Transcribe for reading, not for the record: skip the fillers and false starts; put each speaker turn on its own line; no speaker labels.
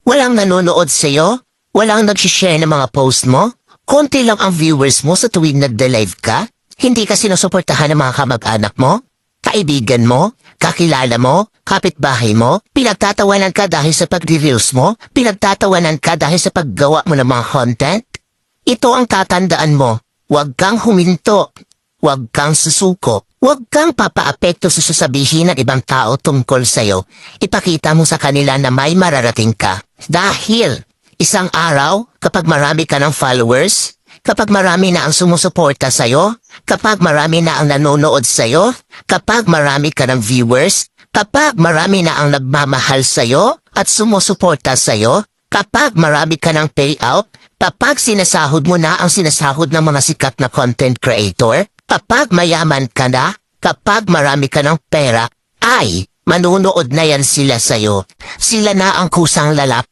Walang nanonood sa'yo? Walang nag-share ng mga post mo? Konti lang ang viewers mo sa tuwing nagda-live ka? Hindi ka sinusuportahan ng mga kamag-anak mo? Kaibigan mo? Kakilala mo? Kapitbahay mo? Pinagtatawanan ka dahil sa pag-reels mo? Pinagtatawanan ka dahil sa paggawa mo ng mga content? Ito ang tatandaan mo. Huwag kang huminto. Huwag kang susuko. Huwag kang papaapekto sa sasabihin ng ibang tao tungkol sa'yo. Ipakita mo sa kanila na may mararating ka. Dahil isang araw, kapag marami ka ng followers, kapag marami na ang sumusuporta sa'yo, kapag marami na ang nanonood sa'yo, kapag marami ka ng viewers, kapag marami na ang nagmamahal sa'yo at sumusuporta sa'yo, kapag marami ka ng payout, kapag sinasahod mo na ang sinasahod ng mga sikat na content creator, kapag mayaman ka na, kapag marami ka ng pera, ay manunood na yan sila sa'yo. Sila na ang kusang lalap